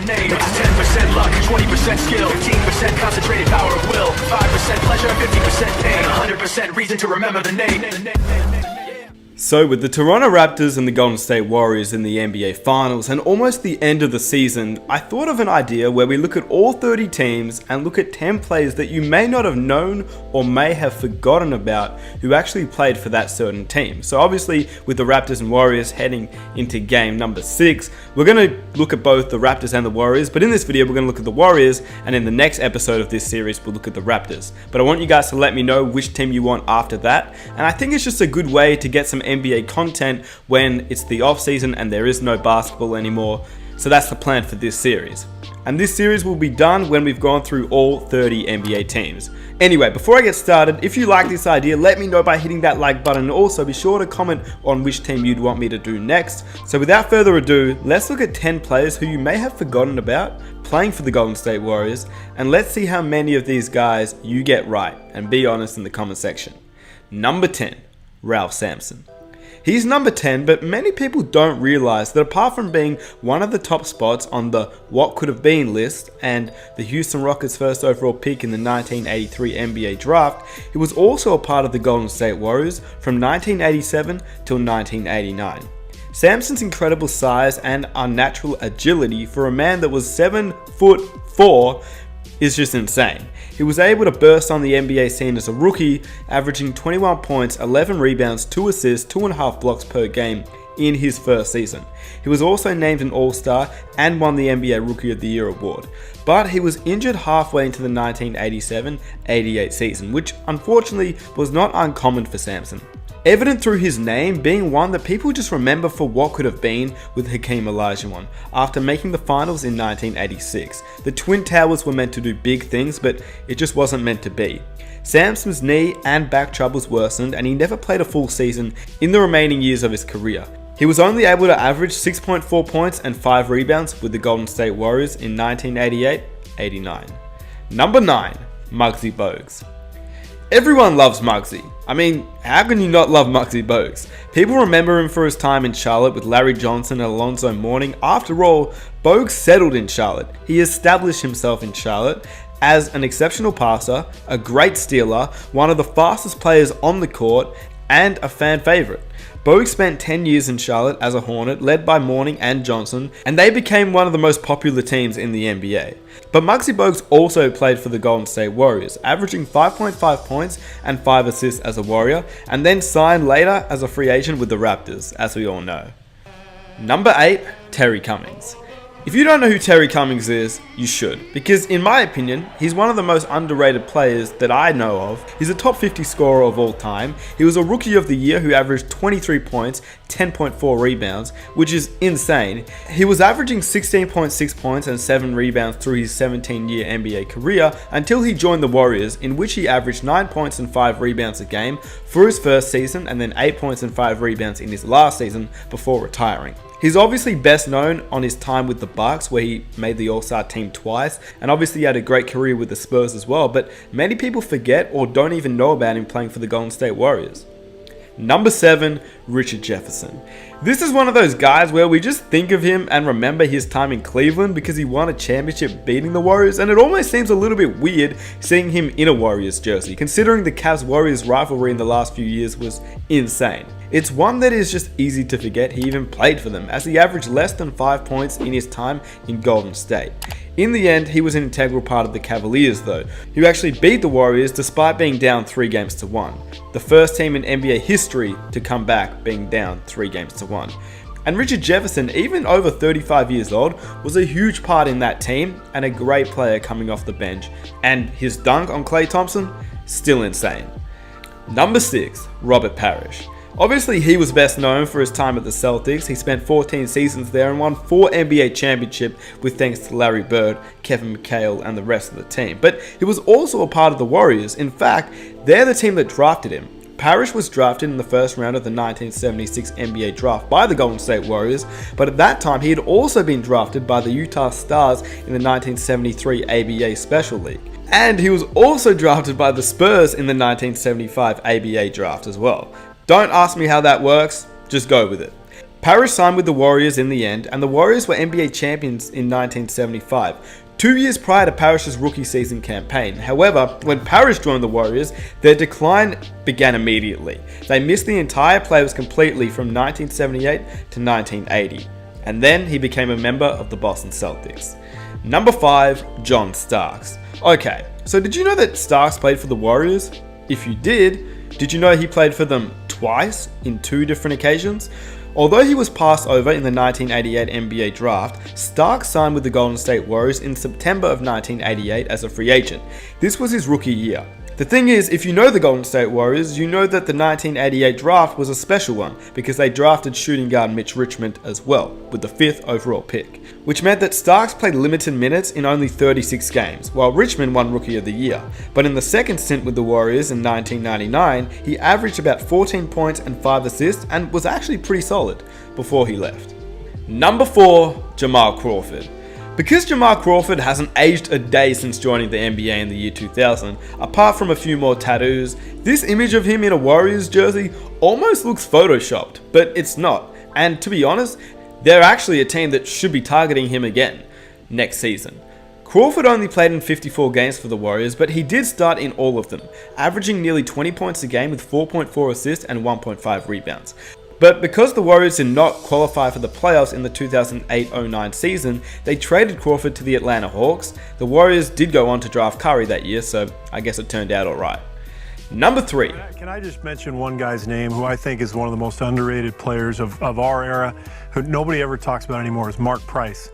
the name. It's 10% luck, 20% skill, 15% concentrated power of will, 5% pleasure, 50% pain, 100% reason to remember the name. So with the Toronto Raptors and the Golden State Warriors in the NBA Finals and almost the end of the season, I thought of an idea where we look at all 30 teams and look at 10 players that you may not have known or may have forgotten about who actually played for that certain team. So obviously with the Raptors and Warriors heading into game number 6, we're going to look at both the Raptors and the Warriors, but in this video we're going to look at the Warriors, and in the next episode of this series we'll look at the Raptors. But I want you guys to let me know which team you want after that, and I think it's just a good way to get some NBA content when it's the off season and there is no basketball anymore. So that's the plan for this series. And this series will be done when we've gone through all 30 NBA teams. Anyway, before I get started, if you like this idea, let me know by hitting that like button, and also be sure to comment on which team you'd want me to do next. So without further ado, let's look at 10 players who you may have forgotten about playing for the Golden State Warriors, and let's see how many of these guys you get right, and be honest in the comment section. Number 10, Ralph Sampson. He's number 10, but many people don't realize that apart from being one of the top spots on the What Could Have Been list and the Houston Rockets' first overall pick in the 1983 NBA draft, he was also a part of the Golden State Warriors from 1987 till 1989. Sampson's incredible size and unnatural agility for a man that was 7'4" is just insane. He was able to burst on the NBA scene as a rookie, averaging 21 points, 11 rebounds, 2 assists, 2.5 blocks per game in his first season. He was also named an All-Star and won the NBA Rookie of the Year award. But he was injured halfway into the 1987-88 season, which unfortunately was not uncommon for Sampson. Evident through his name being one that people just remember for what could have been with Hakeem Olajuwon after making the finals in 1986. The Twin Towers were meant to do big things, but it just wasn't meant to be. Sampson's knee and back troubles worsened, and he never played a full season in the remaining years of his career. He was only able to average 6.4 points and 5 rebounds with the Golden State Warriors in 1988-89. Number 9, Muggsy Bogues. Everyone loves Muggsy. I mean, how can you not love Muggsy Bogues? People remember him for his time in Charlotte with Larry Johnson and Alonzo Mourning. After all, Bogues settled in Charlotte. He established himself in Charlotte as an exceptional passer, a great stealer, one of the fastest players on the court, and a fan favorite. Bogues spent 10 years in Charlotte as a Hornet, led by Mourning and Johnson, and they became one of the most popular teams in the NBA. But Muggsy Bogues also played for the Golden State Warriors, averaging 5.5 points and 5 assists as a Warrior, and then signed later as a free agent with the Raptors, as we all know. Number 8, Terry Cummings. If you don't know who Terry Cummings is, you should, because in my opinion, he's one of the most underrated players that I know of. He's a top 50 scorer of all time. He was a Rookie of the Year who averaged 23 points, 10.4 rebounds, which is insane. He was averaging 16.6 points and 7 rebounds through his 17-year NBA career until he joined the Warriors, in which he averaged 9 points and 5 rebounds a game for his first season, and then 8 points and 5 rebounds in his last season before retiring. He's obviously best known on his time with the Bucks, where he made the All-Star team twice, and obviously he had a great career with the Spurs as well, but many people forget or don't even know about him playing for the Golden State Warriors. Number 7, Richard Jefferson. This is one of those guys where we just think of him and remember his time in Cleveland because he won a championship beating the Warriors, and it almost seems a little bit weird seeing him in a Warriors jersey, considering the Cavs-Warriors rivalry in the last few years was insane. It's one that is just easy to forget he even played for them, as he averaged less than 5 points in his time in Golden State. In the end, he was an integral part of the Cavaliers though, who actually beat the Warriors despite being down 3-1, the first team in NBA history to come back being down 3-1. And Richard Jefferson, even over 35 years old, was a huge part in that team and a great player coming off the bench, and his dunk on Klay Thompson, still insane. Number 6, Robert Parrish. Obviously, he was best known for his time at the Celtics. He spent 14 seasons there and won 4 NBA championships with thanks to Larry Bird, Kevin McHale, and the rest of the team. But he was also a part of the Warriors. In fact, they're the team that drafted him. Parrish was drafted in the first round of the 1976 NBA draft by the Golden State Warriors, but at that time he had also been drafted by the Utah Stars in the 1973 ABA Special League. And he was also drafted by the Spurs in the 1975 ABA draft as well. Don't ask me how that works, just go with it. Parrish signed with the Warriors in the end, and the Warriors were NBA champions in 1975, 2 years prior to Parrish's rookie season campaign. However, when Parrish joined the Warriors, their decline began immediately. They missed the entire playoffs completely from 1978 to 1980, and then he became a member of the Boston Celtics. Number 5, John Starks. Okay, so did you know that Starks played for the Warriors? If you did you know he played for them twice in 2 different occasions? Although he was passed over in the 1988 NBA draft, Starks signed with the Golden State Warriors in September of 1988 as a free agent. This was his rookie year. The thing is, if you know the Golden State Warriors, you know that the 1988 draft was a special one because they drafted shooting guard Mitch Richmond as well, with the 5th overall pick, which meant that Starks played limited minutes in only 36 games, while Richmond won Rookie of the Year. But in the second stint with the Warriors in 1999, he averaged about 14 points and 5 assists and was actually pretty solid before he left. Number 4, Jamal Crawford. Because Jamal Crawford hasn't aged a day since joining the NBA in the year 2000, apart from a few more tattoos, this image of him in a Warriors jersey almost looks photoshopped, but it's not. And to be honest, they're actually a team that should be targeting him again next season. Crawford only played in 54 games for the Warriors, but he did start in all of them, averaging nearly 20 points a game with 4.4 assists and 1.5 rebounds. But because the Warriors did not qualify for the playoffs in the 2008-09 season, they traded Crawford to the Atlanta Hawks. The Warriors did go on to draft Curry that year, so I guess it turned out alright. Number 3. Can I just mention one guy's name who I think is one of the most underrated players of our era, who nobody ever talks about anymore, is Mark Price.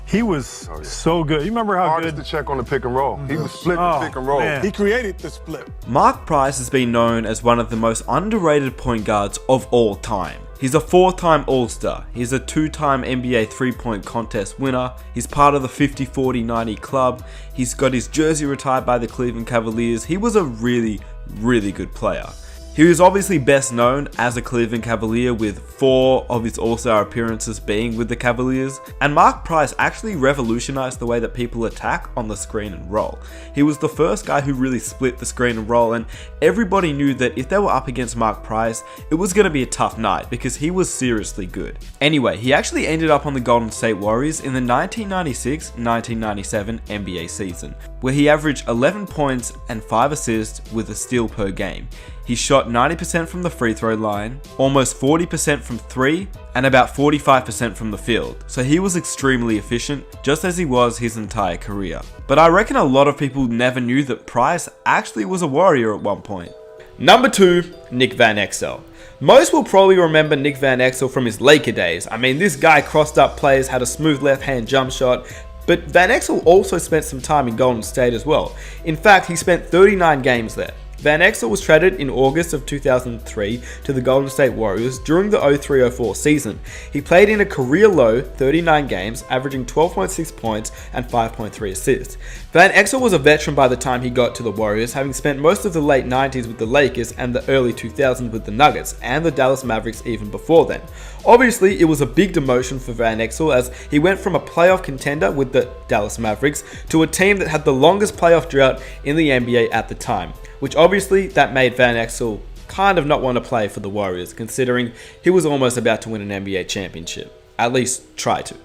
He was so good. You remember how hardest good? to check on the pick and roll. He was splitting the pick and roll. Man. He created the split. Mark Price has been known as one of the most underrated point guards of all time. He's a 4-time All-Star. He's a 2-time NBA 3-point contest winner. He's part of the 50-40-90 club. He's got his jersey retired by the Cleveland Cavaliers. He was a really, really good player. He was obviously best known as a Cleveland Cavalier, with 4 of his All-Star appearances being with the Cavaliers, and Mark Price actually revolutionized the way that people attack on the screen and roll. He was the first guy who really split the screen and roll, and everybody knew that if they were up against Mark Price, it was going to be a tough night because he was seriously good. Anyway, he actually ended up on the Golden State Warriors in the 1996-1997 NBA season, where he averaged 11 points and 5 assists with a steal per game. He shot 90% from the free throw line, almost 40% from 3, and about 45% from the field. So he was extremely efficient, just as he was his entire career. But I reckon a lot of people never knew that Price actually was a Warrior at one point. Number 2, Nick Van Exel. Most will probably remember Nick Van Exel from his Laker days. I mean, this guy crossed up plays, had a smooth left-hand jump shot, but Van Exel also spent some time in Golden State as well. In fact, he spent 39 games there. Van Exel was traded in August of 2003 to the Golden State Warriors during the 03-04 season. He played in a career-low 39 games, averaging 12.6 points and 5.3 assists. Van Exel was a veteran by the time he got to the Warriors, having spent most of the late 90s with the Lakers and the early 2000s with the Nuggets and the Dallas Mavericks even before then. Obviously, it was a big demotion for Van Exel as he went from a playoff contender with the Dallas Mavericks to a team that had the longest playoff drought in the NBA at the time, which obviously that made Van Exel kind of not want to play for the Warriors, considering he was almost about to win an NBA championship. At least try to.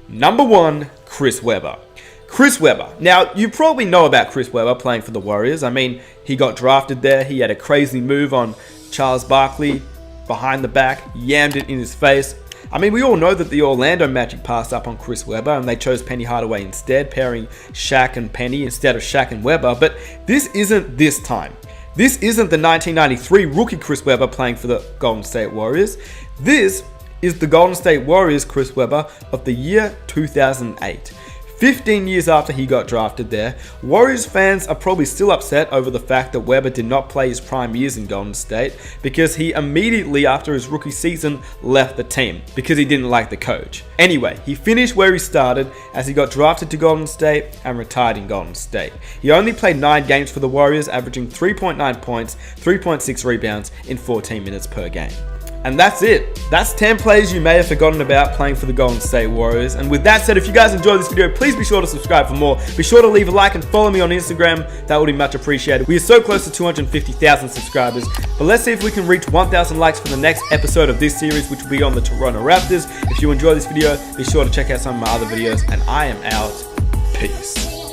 Number 1, Chris Webber. Chris Webber. Now, you probably know about Chris Webber playing for the Warriors. I mean, he got drafted there, he had a crazy move on Charles Barkley behind the back, yammed it in his face. I mean, we all know that the Orlando Magic passed up on Chris Webber and they chose Penny Hardaway instead, pairing Shaq and Penny instead of Shaq and Webber, but this isn't this time. This isn't the 1993 rookie Chris Webber playing for the Golden State Warriors. This is the Golden State Warriors Chris Webber of the year 2008. 15 years after he got drafted there, Warriors fans are probably still upset over the fact that Webber did not play his prime years in Golden State because he immediately after his rookie season left the team because he didn't like the coach. Anyway, he finished where he started as he got drafted to Golden State and retired in Golden State. He only played 9 games for the Warriors, averaging 3.9 points, 3.6 rebounds in 14 minutes per game. And that's it. That's 10 players you may have forgotten about playing for the Golden State Warriors. And with that said, if you guys enjoyed this video, please be sure to subscribe for more. Be sure to leave a like and follow me on Instagram. That would be much appreciated. We are so close to 250,000 subscribers. But let's see if we can reach 1,000 likes for the next episode of this series, which will be on the Toronto Raptors. If you enjoyed this video, be sure to check out some of my other videos. And I am out. Peace.